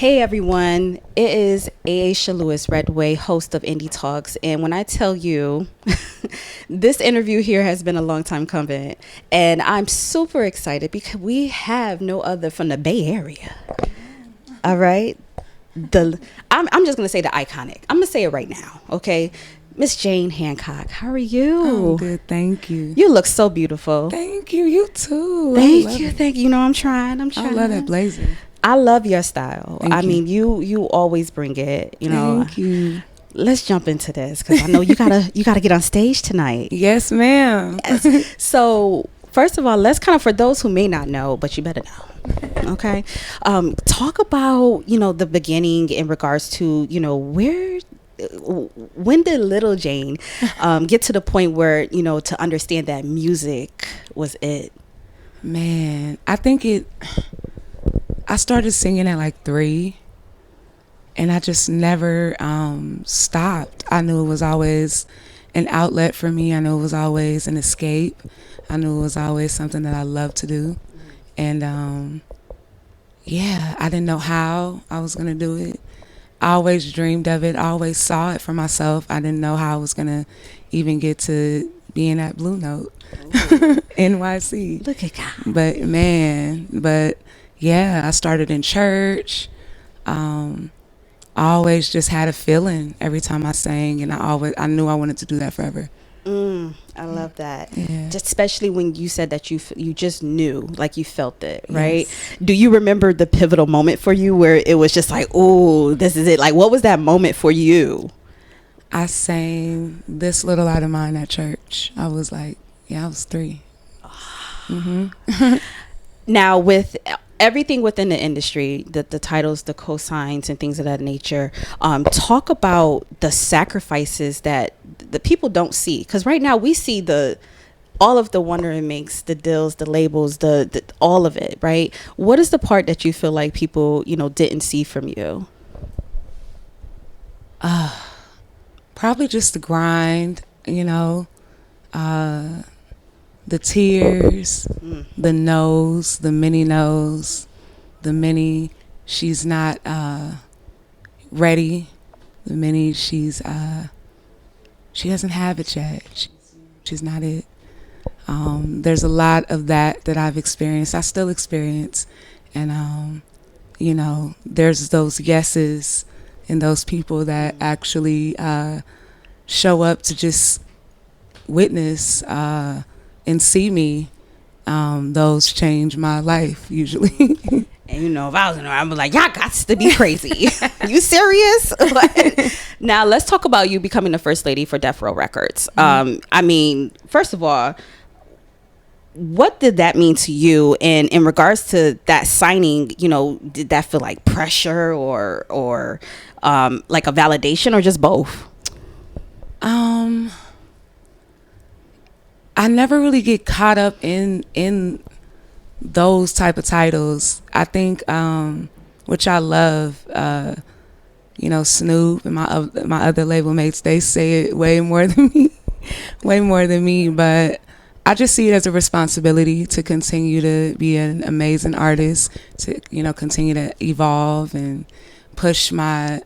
Hey everyone, it is Aisha Lewis Redway, host of Indie Talks. And when I tell you, this interview here has been a long time coming. And I'm super excited because we have no other from the Bay Area. All right? I'm just going to say the iconic. I'm going to say it right now, okay? Miss Jane Handcock, how are you? I'm good, thank you. You look so beautiful. Thank you, you too. Thank you. You know, I'm trying. I love that blazer. I love your style. Thank you. Mean, you always bring it. You know. Thank you. Let's jump into this because I know you gotta get on stage tonight. Yes, ma'am. Yes. So first of all, let's kind of, for those who may not know, but you better know. Okay. Talk about the beginning in regards to when did little Jane get to the point where to understand that music was it? Man, I think I started singing at like 3, and I just never stopped. I knew it was always an outlet for me. I knew it was always an escape. I knew it was always something that I loved to do. And I didn't know how I was going to do it. I always dreamed of it. I always saw it for myself. I didn't know how I was going to even get to being at Blue Note, NYC. Look at God. But yeah, I started in church. I always just had a feeling every time I sang, and I knew I wanted to do that forever. I love that. Yeah. Just especially when you said that you just knew, like you felt it, right? Yes. Do you remember the pivotal moment for you where it was just like, oh, this is it? Like, what was that moment for you? I sang This Little Light of Mine at church. I was like, I was 3. Now, with everything within the industry, the titles, the cosigns, and things of that nature, talk about the sacrifices that the people don't see. Because right now we see all of the wonder it makes, the deals, the labels, the all of it, right? What is the part that you feel like people, didn't see from you? Probably just the grind, the tears, the no's, the many no's, the many she's not ready, the many she doesn't have it yet. She's not it. There's a lot of that I've experienced. I still experience, and there's those yeses and those people that actually show up to just witness and see me. Those change my life usually. And if I was in there, I'd be like, y'all got to be crazy. You serious? Now let's talk about you becoming the first lady for Death Row Records. First of all, what did that mean to you? And in regards to that signing, did that feel like pressure or like a validation, or just both? I never really get caught up in those type of titles. I think which I love, Snoop and my other label mates, they say it way more than me, but I just see it as a responsibility to continue to be an amazing artist, to continue to evolve and push my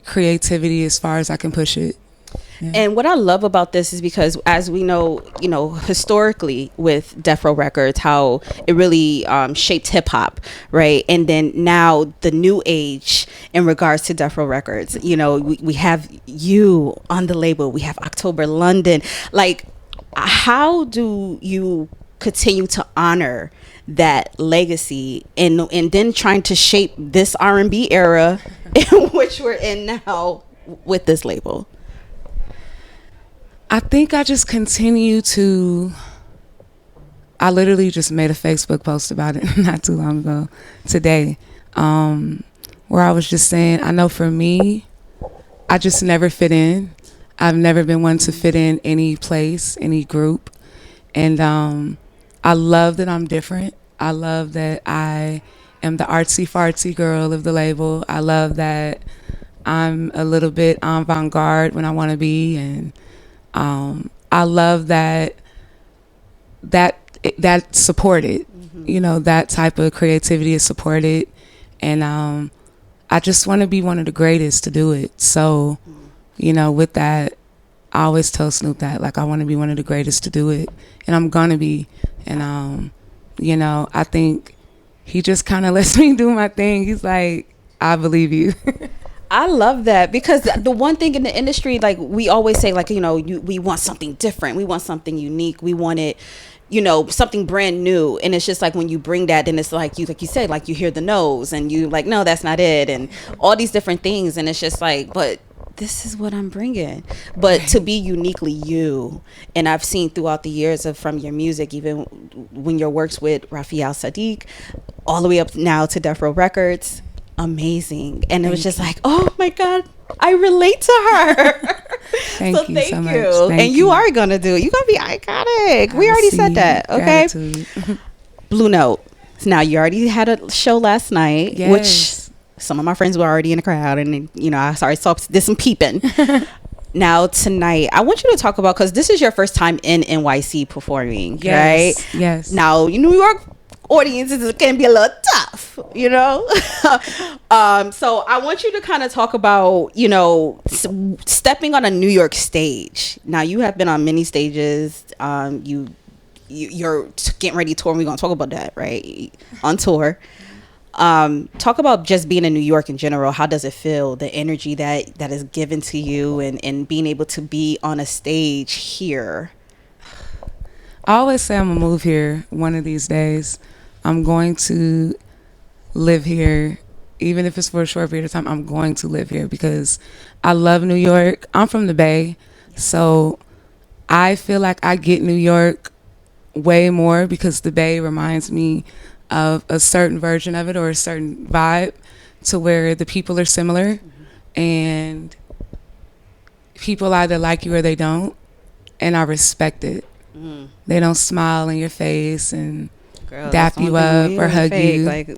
creativity as far as I can push it. Yeah. And what I love about this is because, as we know, historically with Death Row Records, how it really shaped hip hop, right? And then now the new age in regards to Death Row Records, we have you on the label, we have October London. Like, how do you continue to honor that legacy and then trying to shape this R&B era in which we're in now with this label? I think I just continue to. I literally just made a Facebook post about it not too long ago, today, where I was just saying, I know for me, I just never fit in. I've never been one to fit in any place, any group. And I love that I'm different. I love that I am the artsy-fartsy girl of the label. I love that I'm a little bit avant-garde when I want to be. And I love that's supported. That type of creativity is supported. And I just want to be one of the greatest to do it. So, you know, with that, I always tell Snoop that, like, I want to be one of the greatest to do it, and I'm gonna be. And you know, I think he just kind of lets me do my thing. He's like, I believe you. I love that, because the one thing in the industry, like we always say, like, you know, we want something different, we want something unique, we want it, you know, something brand new. And it's just like when you bring that, then it's like you said, like you hear the no's and you like, no, that's not it, and all these different things. And it's just like, but this is what I'm bringing. But to be uniquely you, and I've seen throughout the years of from your music, even when your works with Raphael Sadiq, all the way up now to Death Row Records, amazing. And it was just like, oh my God, I relate to her. Thank you so much. And you are gonna do it. You're gonna be iconic. We already said that. Okay. Blue Note. Now, you already had a show last night, yes, which some of my friends were already in the crowd, and you know, did some peeping. Now tonight, I want you to talk about, because this is your first time in NYC performing, yes, right? Yes. Now, New York audiences can be a little tough, you know. So I want you to kind of talk about, you know, stepping on a New York stage. Now, you have been on many stages. You're getting ready to tour, and we're gonna talk about that, right? On tour. Talk about just being in New York in general. How does it feel, the energy that is given to you, and being able to be on a stage here? I always say I'm gonna move here one of these days. I'm going to live here, even if it's for a short period of time. I'm going to live here because I love New York. I'm from the Bay, so I feel like I get New York way more because the Bay reminds me of a certain version of it, or a certain vibe, to where the people are similar, and people either like you or they don't, and I respect it. They don't smile in your face and dap you up or hug you. Like,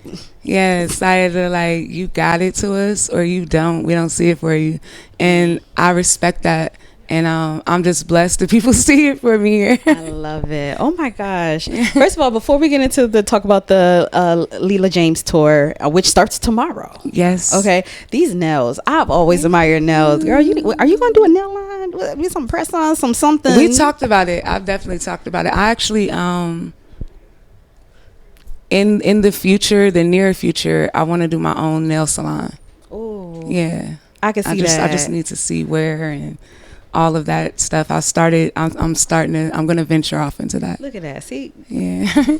yeah, it's either like you got it to us or you don't. We don't see it for you, and I respect that. And I'm just blessed that people see it for me. I love it. Oh my gosh! First of all, before we get into the talk about the Leela James tour, which starts tomorrow. Yes. Okay. These nails, I've always admired nails. Girl, are you gonna do a nail line? With some press on, something? We talked about it. I've definitely talked about it. I actually in the future, the near future, I want to do my own nail salon. Oh. Yeah. I can see that. I just need to see where and all of that stuff. I'm going to venture off into that. Look at that. See? Yeah.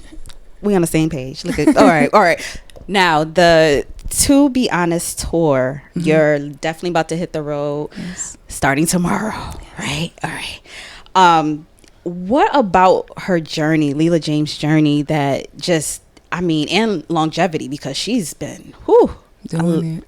We on the same page. Look at, all right. Now, the To Be Honest tour, you're definitely about to hit the road, starting tomorrow, right? All right. What about her journey, Leela James' journey, that just, I mean, and longevity, because she's been,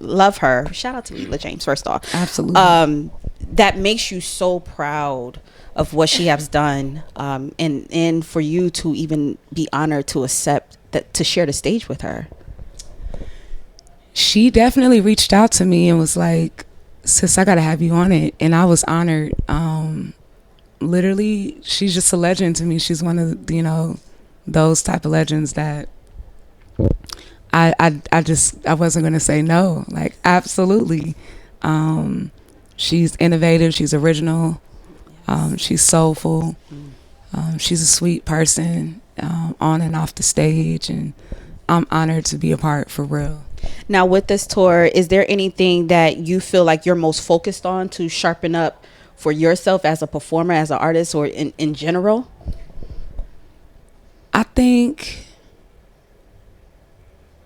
love her. Shout out to Leela James, first off. Absolutely. That makes you so proud of what she has done, and for you to even be honored to accept that, to share the stage with her. She definitely reached out to me and was like, sis, I gotta have you on it. And I was honored. Literally, she's just a legend to me. She's one of, you know, those type of legends that I wasn't gonna say no. Like, absolutely. She's innovative, she's original, she's soulful, she's a sweet person, on and off the stage, and I'm honored to be a part, for real. Now, with this tour, is there anything that you feel like you're most focused on to sharpen up for yourself as a performer, as an artist, or in general? I think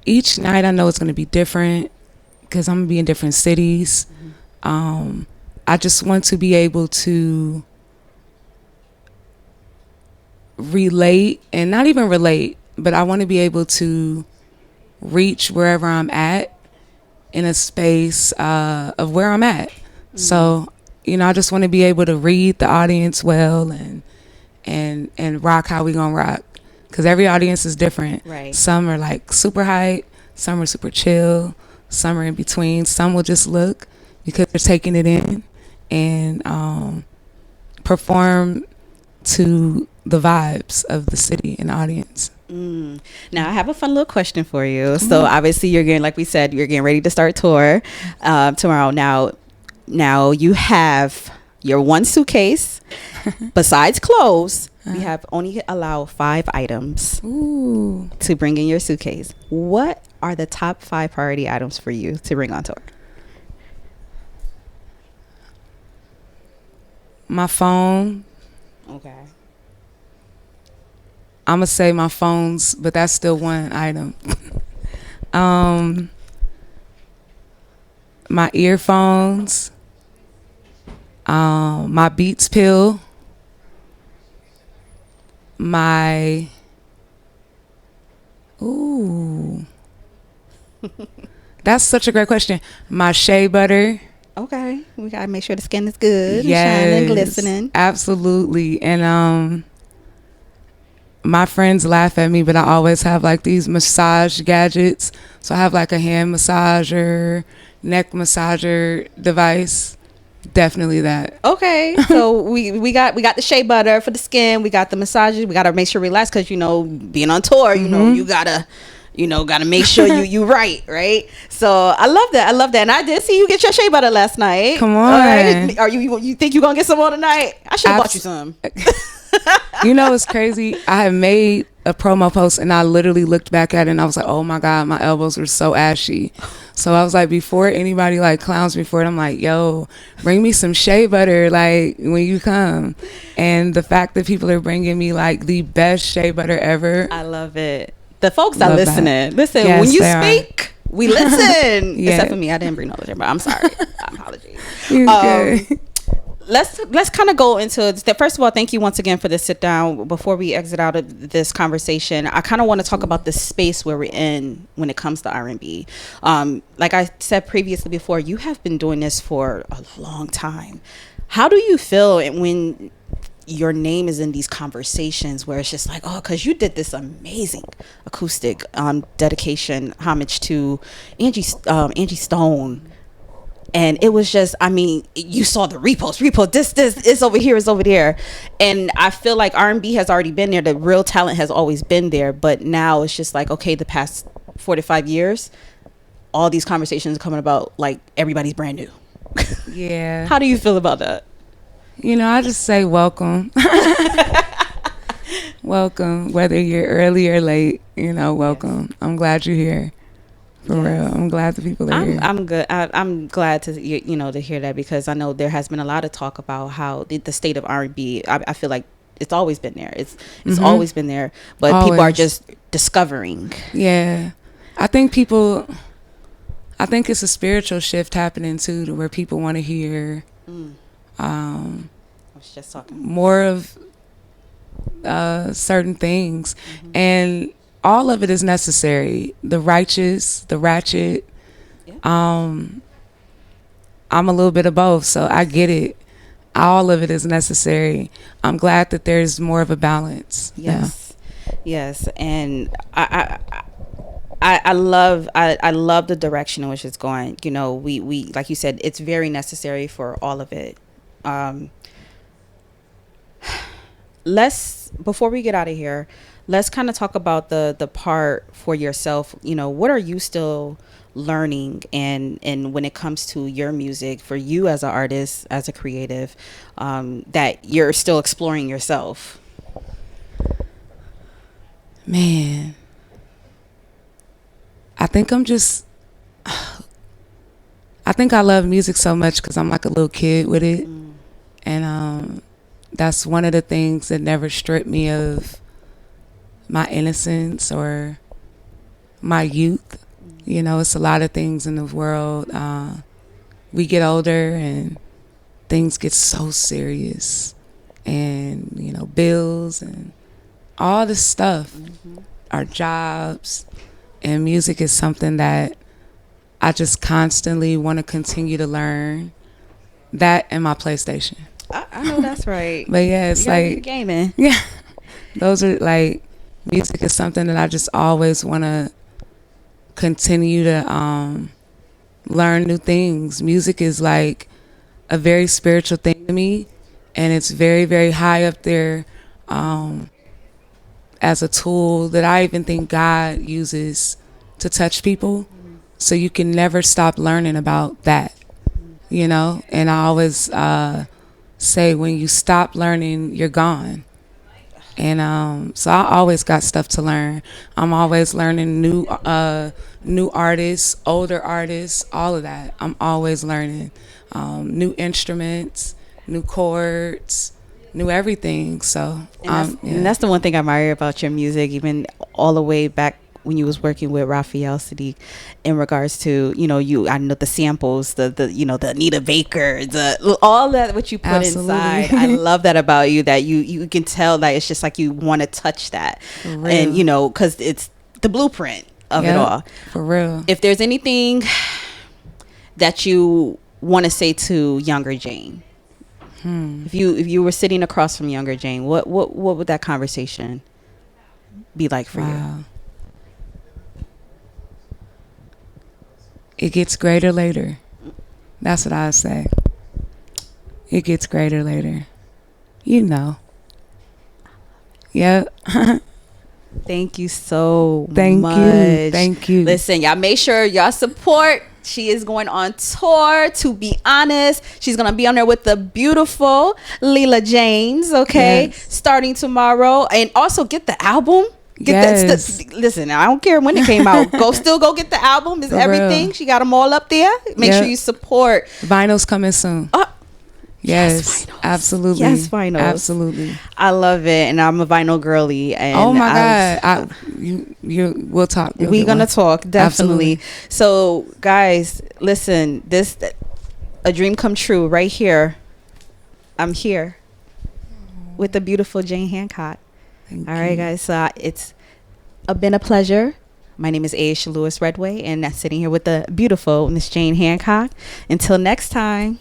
each night I know it's going to be different because I'm going to be in different cities. I just want to be able to relate, and not even relate, but I want to be able to reach wherever I'm at in a space of where I'm at. So, you know, I just want to be able to read the audience well and rock how we gonna rock, because every audience is different. Right. Some are like super hype, some are super chill, some are in between, some will just look because they're taking it in and perform to the vibes of the city and the audience. Now I have a fun little question for you. Come So on. obviously you're getting, like we said, you're getting ready to start tour tomorrow. Now you have your one suitcase. Besides clothes, we have only allow 5 items Ooh. to bring in your suitcase. What are the top 5 priority items for you to bring on tour? My phone. Okay. I'm gonna say my phones, but that's still one item. My earphones, my Beats pill, my ooh, that's such a great question. My shea butter, Okay. We gotta make sure the skin is good, and yes, shining, glistening. absolutely, and my friends laugh at me, but I always have like these massage gadgets. So I have like a hand massager, neck massager device. Definitely that. Okay, so we got the shea butter for the skin. We got the massages. We gotta make sure we relax because being on tour, you gotta make sure you right. So I love that. And I did see you get your shea butter last night. Come All on. right. Are you think you gonna get some more tonight? I should have bought you some. It's crazy. I had made a promo post and I literally looked back at it and I was like, oh my God, my elbows were so ashy. So I was like, before anybody like clowns me for it, I'm like, yo, bring me some shea butter like when you come. And the fact that people are bringing me like the best shea butter ever. I love it. The folks are Love listening. that. Listen, Yes, when you they are. speak, we listen. Yeah. Except for me, I didn't bring no shea butter. I'm sorry. Apologies. You're good. Let's kind of go into it. First of all, thank you once again for this sit down. Before we exit out of this conversation, I kind of want to talk about the space where we're in when it comes to R&B. Like I said previously before, you have been doing this for a long time. How do you feel when your name is in these conversations where it's just like, oh, because you did this amazing acoustic dedication homage to Angie Stone. And it was just, I mean, you saw the repost, this is over here, is over there. And I feel like R&B has already been there. The real talent has always been there. But now it's just like, okay, the past 45 years, all these conversations are coming about like everybody's brand new. Yeah. How do you feel about that? I just say welcome. Welcome, whether you're early or late, welcome. Yes. I'm glad you're here. For real, I'm glad the people are here. I'm good. I'm glad to to hear that because I know there has been a lot of talk about how the state of R&B. I feel like it's always been there. It's always been there, but people are just discovering. Yeah, I think it's a spiritual shift happening too, to where people want to hear. I was just talking more of certain things, and all of it is necessary. The righteous, the ratchet. Yeah. I'm a little bit of both, so I get it. All of it is necessary. I'm glad that there's more of a balance. Yes, yes, and I love the direction in which it's going. We like you said, it's very necessary for all of it. Before we get out of here, let's kind of talk about the part for yourself. What are you still learning and when it comes to your music, for you as an artist, as a creative, that you're still exploring yourself? Man, I think I love music so much because I'm like a little kid with it. And that's one of the things that never stripped me of my innocence or my youth. It's a lot of things in the world. We get older and things get so serious, and bills and all this stuff, our jobs, and music is something that I just constantly want to continue to learn. That and my PlayStation. I know that's right. But yeah, it's like gaming. Yeah, those are like, music is something that I just always want to continue to learn new things. Music is like a very spiritual thing to me, and it's very, very high up there as a tool that I even think God uses to touch people. So you can never stop learning about that, you know? And I always say when you stop learning, you're gone. And so I always got stuff to learn. I'm always learning new artists, older artists, all of that. I'm always learning new instruments, new chords, new everything. So and that's the one thing I admire about your music, even all the way back when you was working with Raphael Sadiq, in regards to, you know, I know the samples, the you know, the Anita Baker, all that what you put inside. I love that about you, that you can tell that it's just like you want to touch that, and you know, because it's the blueprint of it all. For real. If there's anything that you want to say to younger Jane, if you were sitting across from younger Jane, what would that conversation be like for you? It gets greater later. That's what I say. It gets greater later. You know. Yep. Thank you so much. Thank you. Listen, y'all, make sure y'all support. She is going on tour, to be honest. She's going to be on there with the beautiful Leela James, okay? Yes. Starting tomorrow. And also get the album. Listen, I don't care when it came out. Go get the album. Is everything. She got them all up there. Make sure you support. Vinyl's coming soon. Yes, absolutely. Yes, vinyl. Absolutely. I love it, and I'm a vinyl girly. And oh my God, we'll talk. We're gonna talk, definitely. Absolutely. So, guys, listen. This a dream come true right here. I'm here with the beautiful Jane Handcock. All right, guys. So it's been a pleasure. My name is Ayana Lewis Redway, and I'm sitting here with the beautiful Miss Jane Handcock. Until next time.